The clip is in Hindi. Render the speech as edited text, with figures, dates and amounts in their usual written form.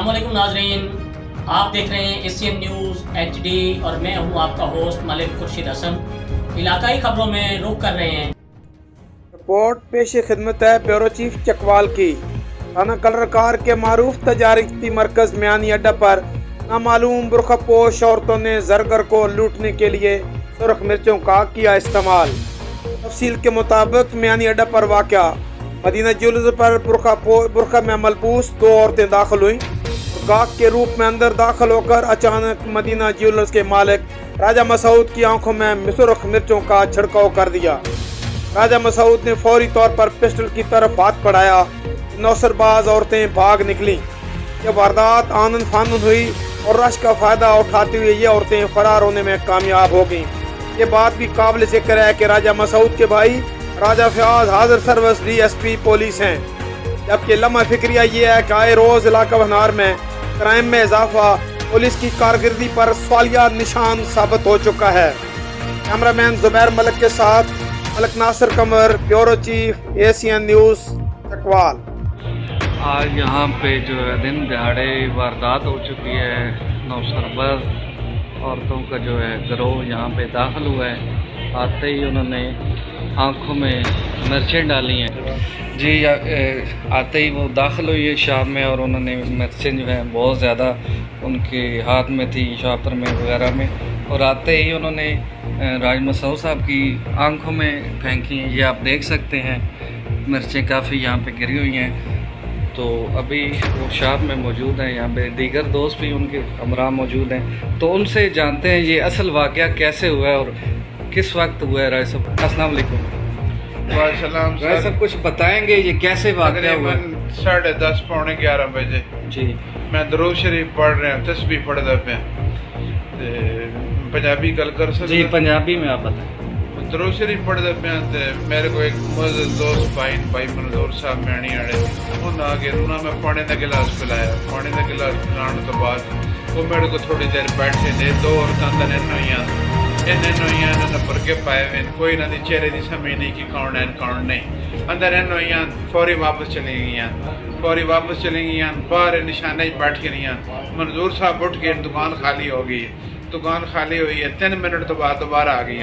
अस्सलामुअलैकुम नाजरीन, आप देख रहे हैं एशियन न्यूज़ HD और मैं हूं आपका होस्ट मलिक खुर्शीद हसन। इलाकाई खबरों में रुख कर रहे हैं। रिपोर्ट पेश खिदमत है ब्यूरो चीफ चकवाल की। थाना कलरकार के मारूफ तजारती मरकज मियानी अड्डा पर नामालूम बुरखापोश औरतों ने जरगर को लूटने के लिए सुरख मिर्चों का किया इस्तेमाल। तफसील के मुताबिक मियानी अड्डा पर वाक़या मदीना ज्वेलर्स पर बुरखा में मलबूस दो औरतें दाखिल हुई। गाहक के रूप में अंदर दाखिल होकर अचानक मदीना ज्वेलर्स के मालिक राजा मसूद की आंखों में सुरख मिर्चों का छिड़काव कर दिया। राजा मसूद ने फौरी तौर पर पिस्टल की तरफ हाथ बढ़ाया। नौसरबाज औरतें भाग निकली। यह वारदात आनन फानन हुई और रश का फायदा उठाते हुए ये औरतें फरार होने में कामयाब हो गईं। ये बात भी काबिल जिक्र है कि राजा मसूद के भाई राजा फयाज हाजिर सर्विस DSP पुलिस हैं, जबकि लम्हा फिक्रिया ये है कि आए रोज इलाका बहनार में क्राइम में इजाफा पुलिस की कारकर्दगी पर सवालिया निशान साबित हो चुका है। कैमरामैन जुबैर मलिक के साथ Malik Nasir Qamar, bureau chief Asian News Chakwal. आज यहाँ पे जो है दिन दिहाड़े वारदात हो चुकी है। नौसरबाज औरतों का जो है गिरोह यहाँ पे दाखिल हुआ है। आते ही उन्होंने आँखों में मिर्चें डाली हैं जी। आते ही वो दाखिल हुई है शॉप में और उन्होंने मिर्चें जो है बहुत ज़्यादा उनके हाथ में थी, शॉपर में वगैरह में, और आते ही उन्होंने राज मसूद साहब की आँखों में फेंकी हैं। ये आप देख सकते हैं मिर्चें काफ़ी यहाँ पे गिरी हुई हैं। तो अभी वो शॉप में मौजूद हैं, यहाँ पे दीगर दोस्त भी उनके हमरा मौजूद हैं, तो उनसे जानते हैं ये असल वाक़या कैसे हुआ है और किस वक्त हुआ है। राय साहब अस्सलाम वालेकुम। वालेकुम राय साहब कुछ बताएंगे ये कैसे वाक़या हुआ? 10:30 पौने 11 बजे जी मैं दरूद शरीफ पढ़ रहा हूँ, तस्बीह पढ़दा पे पंजाबी गल कर सकते जी? पंजाबी में आप बताएं। दरूद शरीफ पढ़दा पे मेरे को एक मुअज़्ज़िज़ दोस्त भाई मंजूर साहब मैनी आड़े उन्हें आके उन्हें मैं पानी का गिलास पिलाया। पानी का गिलास पिलाने तो बाद वो मेरे को थोड़ी देर बैठे दे। दो औरतां अंदर इन्होंने भर के पाए हुए, कोई इन्होंने चेहरे की समझ नहीं कि कौन है कौन नहीं। अंदर इन्होंने फौरी वापस चली गई। बाहर निशाने बैठ के नहीं। मंजूर साहब उठ के दुकान खाली हो गई है। दुकान खाली हुई है, 3 मिनट तो बाद दोबारा आ गई।